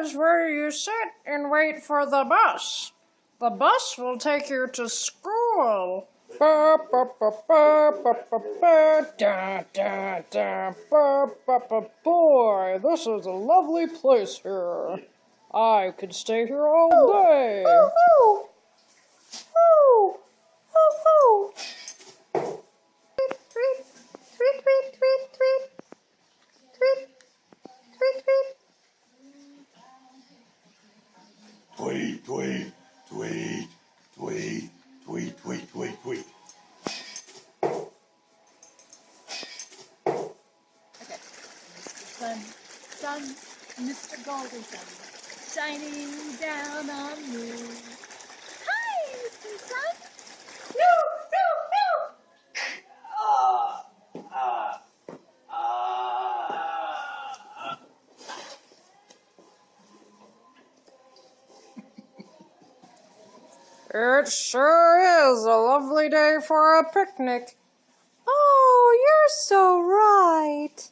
is where you sit and wait for the bus. The bus will take you to school. Ba, ba, ba, ba, ba, ba, ba, da, da, da, ba, ba, ba. Boy, this is a lovely place here. I could stay here all day. Ooh, ooh, ooh, ooh. Tweet, tweet, tweet, tweet, tweet, tweet, tweet, tweet. Tweet, tweet, tweet, tweet, tweet, tweet, tweet, tweet. Okay. Sun, Mr. Golden Sun, shining down on me. Hi, Mr. Sun. No, no, no. It sure is a lovely day for a picnic. Oh, you're so right.